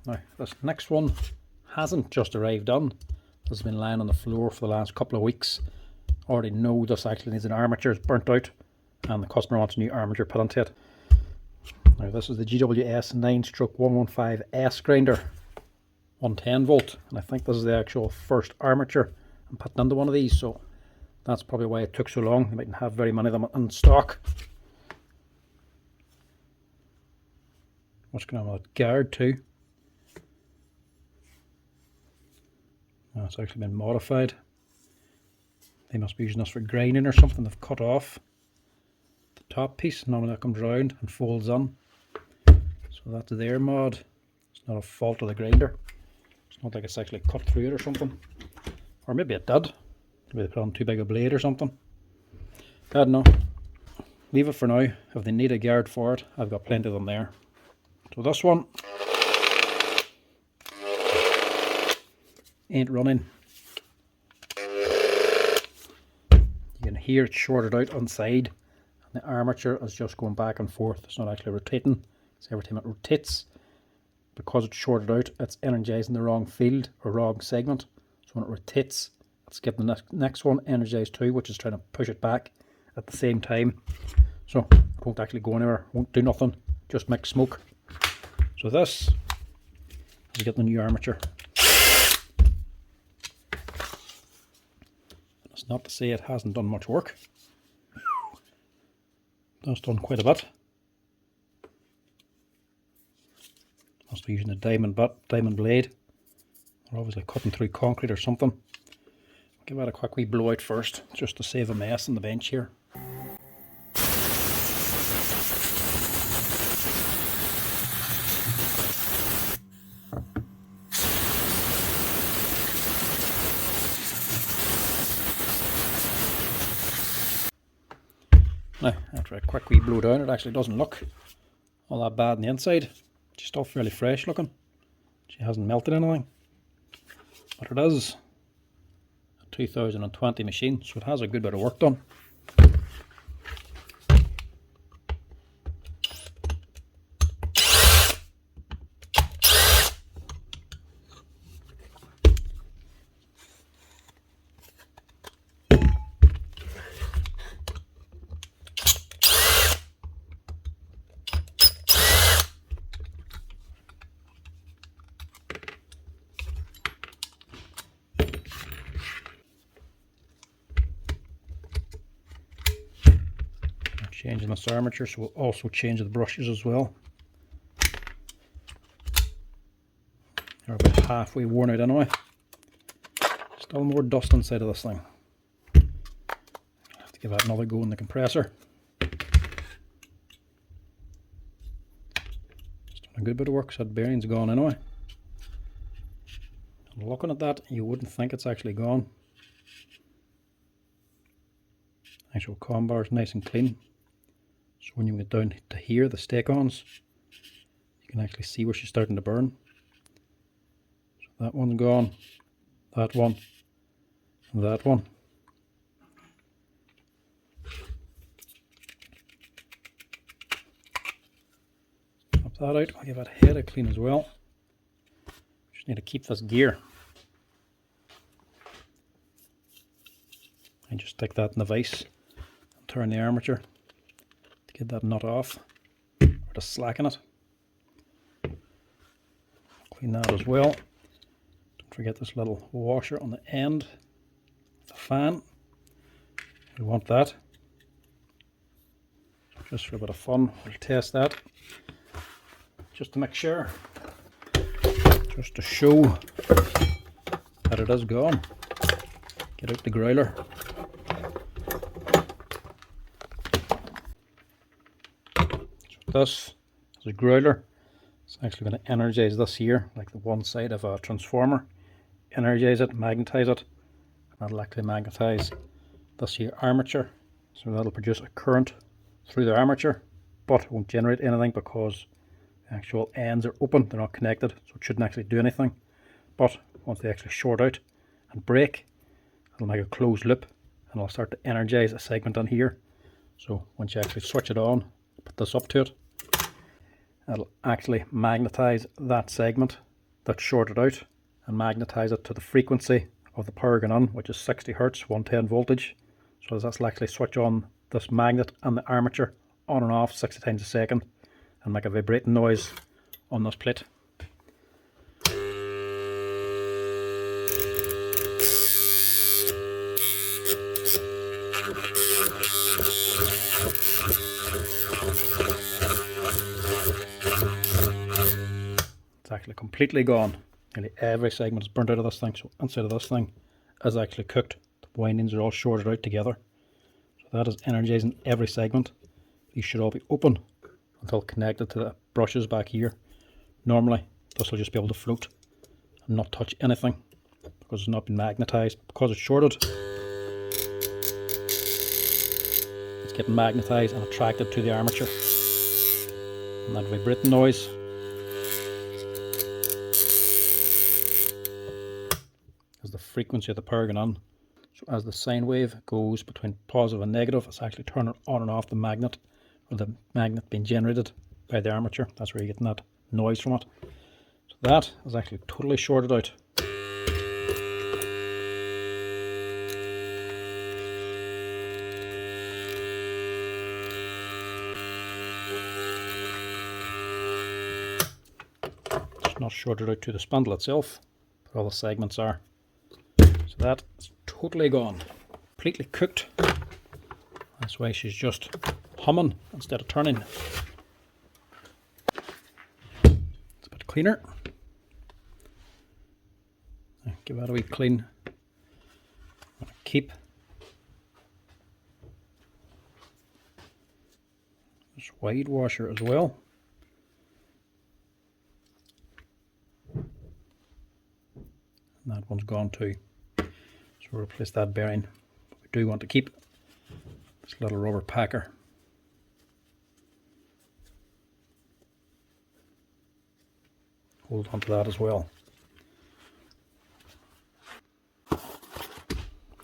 Now this next one hasn't just arrived on. This has been lying on the floor for the last couple of weeks. Already know this actually needs an armature. It's burnt out and the customer wants a new armature put onto it. Now this is the GWS 9/115S grinder, 110 volt, and I think this is the actual first armature I'm putting into one of these, so that's probably why it took so long. They mightn't have very many of them in stock. What's going on with that guard too? Oh, it's actually been modified. They must be using this for grinding or something. They've cut off the top piece. Normally that comes round and folds on. So that's their mod. It's not a fault of the grinder. It's not like it's actually cut through it or something. Or maybe it did. Maybe they put on too big a blade or something. I don't know. Leave it for now. If they need a guard for it, I've got plenty of them there. So this one ain't running. You can hear it shorted out on side, and the armature is just going back and forth. It's not actually rotating. So every time it rotates, because it's shorted out, it's energizing the wrong field or wrong segment. So when it rotates, it's getting the next one energized too, which is trying to push it back at the same time. So it won't actually go anywhere, won't do nothing, just make smoke. So this is getting the new armature. It's not to say it hasn't done much work. It's done quite a bit. Must be using a diamond blade. They're obviously cutting through concrete or something. Give that a quick wee blowout first, just to save a mess on the bench here. Now, after a quick wee blow down, it actually doesn't look all that bad on the inside. She's still fairly fresh looking. She hasn't melted anything. But it is a 2020 machine, so it has a good bit of work done. Changing this armature, so we'll also change the brushes as well. They're about halfway worn out anyway. Still more dust inside of this thing. I'll have to give that another go in the compressor. It's done a good bit of work, so that bearing's gone anyway. And looking at that, you wouldn't think it's actually gone. Actual comm bar is nice and clean. So when you get down to here, the stake-ons, you can actually see where she's starting to burn. So that one's gone, that one, and that one. Pop that out, I'll give that head a clean as well. Just need to keep this gear. And just stick that in the vise and turn the armature. Get that nut off, or to slacken it. Clean that as well. Don't forget this little washer on the end of the fan. We want that. Just for a bit of fun, we'll test that. Just to make sure. Just to show that it is gone. Get out the growler. This is a growler. It's actually going to energize this here, like the one side of a transformer. Energize it, magnetize it, and that'll actually magnetize this here armature. So that'll produce a current through the armature, but it won't generate anything because the actual ends are open, they're not connected, so it shouldn't actually do anything. But once they actually short out and break, it'll make a closed loop and it'll start to energize a segment on here. So once you actually switch it on, put this up to it, it'll actually magnetize that segment that's shorted out and magnetize it to the frequency of the power going on, which is 60 Hertz, 110 voltage. So that's actually switch on this magnet and the armature on and off 60 times a second and make a vibrating noise on this plate. It's actually completely gone. Nearly every segment is burnt out of this thing, so inside of this thing is actually cooked. The windings are all shorted out together. So that is energizing every segment. These should all be open until connected to the brushes back here. Normally this will just be able to float and not touch anything because it's not been magnetized. Because it's shorted, it's getting magnetized and attracted to the armature. And that vibrating noise is the frequency of the power going on. So as the sine wave goes between positive and negative, it's actually turning on and off the magnet, or the magnet being generated by the armature. That's where you're getting that noise from it. So that is actually totally shorted out. It's not shorted out to the spindle itself, but all the segments are. So that is totally gone, completely cooked. That's why she's just humming instead of turning. It's a bit cleaner. Give that a wee clean. Keep this wide washer as well. And that one's gone too. So we'll replace that bearing. We do want to keep this little rubber packer. Hold on to that as well.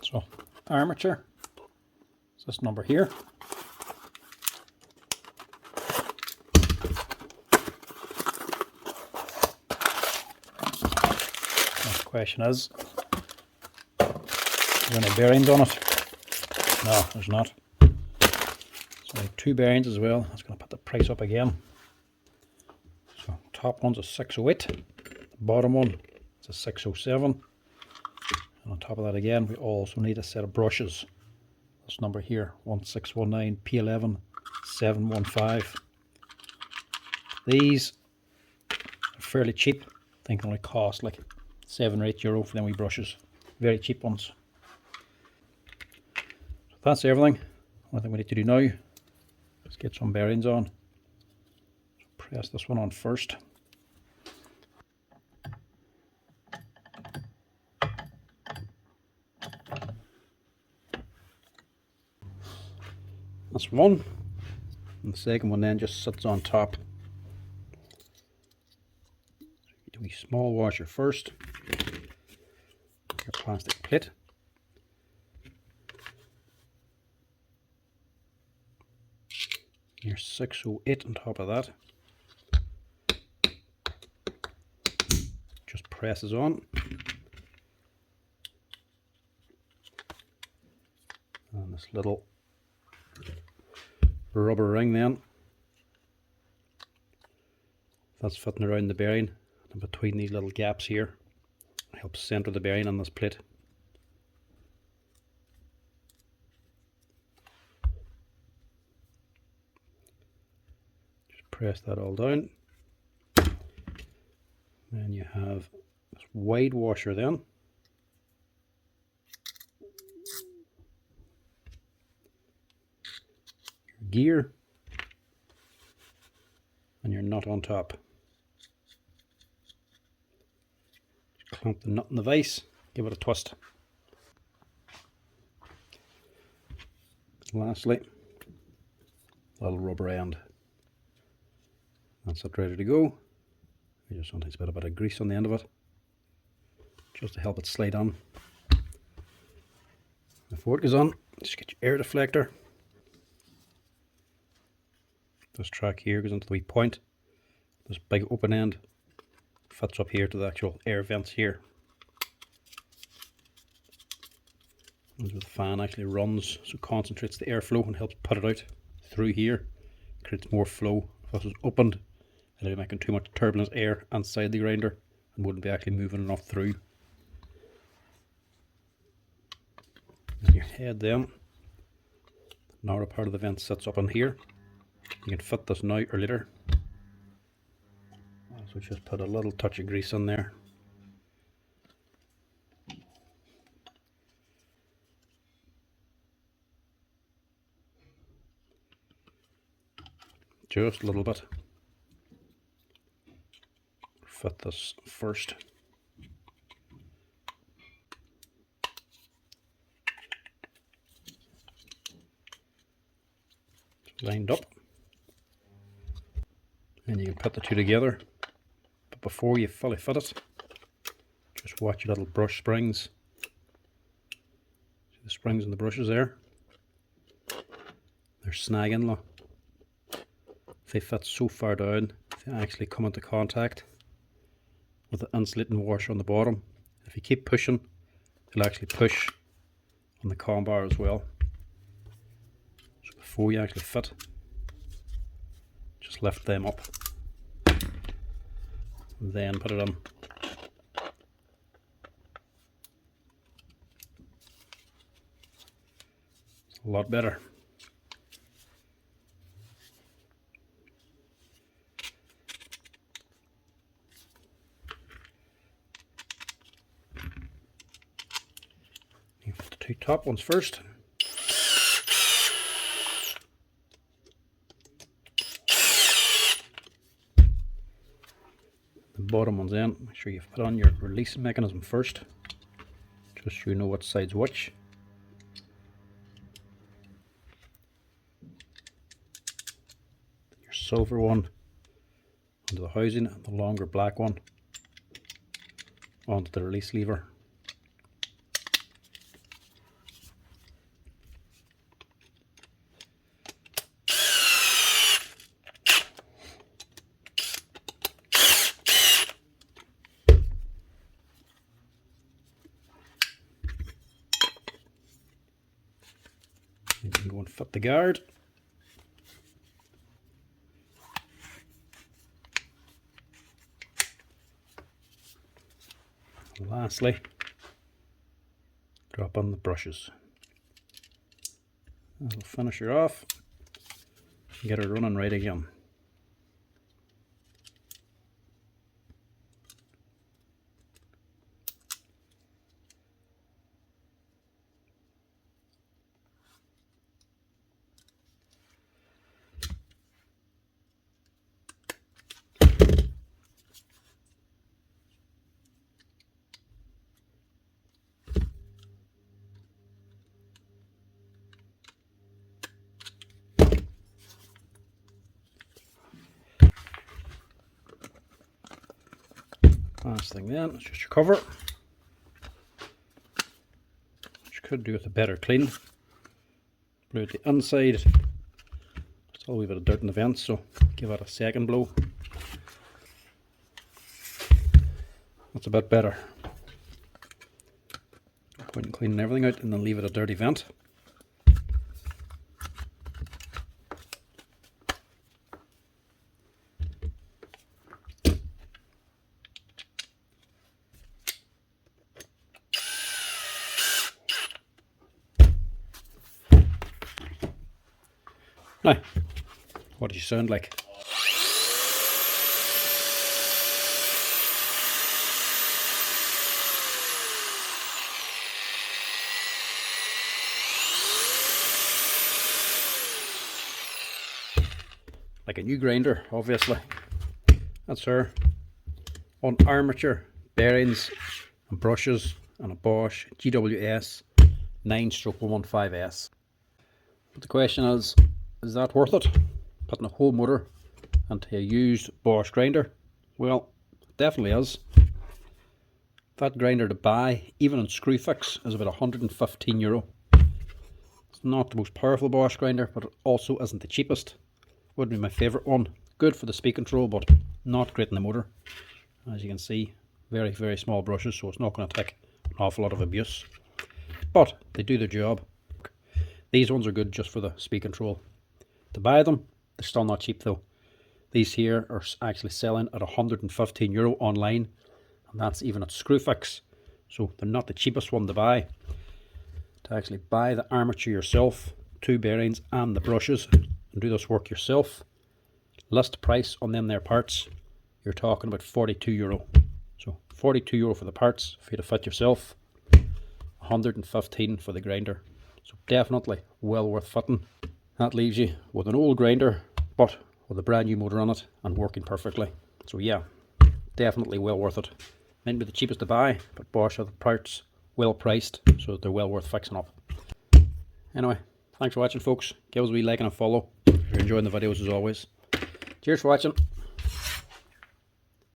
So armature, it's this number here. The question is there any bearings on it? No, there's not. So 2 bearings as well. That's going to put the price up again. So top one's a 608, the bottom one is a 607. And on top of that again, we also need a set of brushes. This number here, 1619 P11 715. These are fairly cheap. I think they only cost like €7 or €8 for them wee brushes. Very cheap ones. So that's everything. One thing we need to do now is get some bearings on. So press this one on first. That's one, and the second one then just sits on top. Do a small washer first, your plastic plate, your 608 on top of that, just presses on, and this little rubber ring then, that's fitting around the bearing and between these little gaps here, helps center the bearing on this plate. Just press that all down. Then you have this wide washer then. Gear and your nut on top. Just clamp the nut in the vise, give it a twist. Lastly, little rubber end. That's it, ready to go. You just sometimes put a bit of grease on the end of it just to help it slide on. Before it goes on, just get your air deflector. This track here goes into the wee point. This big open end fits up here to the actual air vents here. That's where the fan actually runs, so it concentrates the airflow and helps put it out through here. Creates more flow. If this was opened, it'd be making too much turbulent air inside the grinder and wouldn't be actually moving enough through. And your head then, the narrow part of the vent sits up in here. You can fit this now or later. So just put a little touch of grease in there. Just a little bit. Fit this first. It's lined up. And you can put the two together. But before you fully fit it, just watch your little brush springs. See the springs and the brushes there? They're snagging, look. If they fit so far down, if they actually come into contact with the insulating washer on the bottom, if you keep pushing, it'll actually push on the com bar as well. So before you actually fit, just lift them up, and then put it in. It's a lot better. You put the two top ones first. The bottom ones in. Make sure you put on your release mechanism first, just so you know what side's which. Your silver one onto the housing, and the longer black one onto the release lever. You can go and fit the guard. And lastly, drop on the brushes. That'll finish her off and get her running right again. Last thing then, it's just your cover, which you could do with a better clean. Blew out the inside, still a wee bit of dirt in the vents, so give it a second blow. That's a bit better. No point in cleaning everything out and then leave it a dirty vent. Now, what does she sound like? Like a new grinder, obviously. That's her. On armature, bearings and brushes, and a Bosch GWS 9/115S. But the question is that worth it? Putting a whole motor into a used Bosch grinder? Well, it definitely is. That grinder to buy, even on Screwfix, is about €115. It's not the most powerful Bosch grinder, but it also isn't the cheapest. Wouldn't be my favourite one. Good for the speed control, but not great in the motor. As you can see, very, very small brushes, so it's not going to take an awful lot of abuse. But they do their job. These ones are good just for the speed control. To buy them, they're still not cheap though. These here are actually selling at €115 online, and that's even at Screwfix. So they're not the cheapest one to buy. To actually buy the armature yourself, 2 bearings and the brushes, and do this work yourself, list price on them their parts, you're talking about €42. So €42 for the parts for you to fit yourself, 115 for the grinder. So definitely well worth fitting. That leaves you with an old grinder, but with a brand new motor on it and working perfectly. So yeah, definitely well worth it. Might be the cheapest to buy, but Bosch have the parts well priced, so they're well worth fixing up. Anyway, thanks for watching folks. Give us a wee like and a follow if you're enjoying the videos as always. Cheers for watching.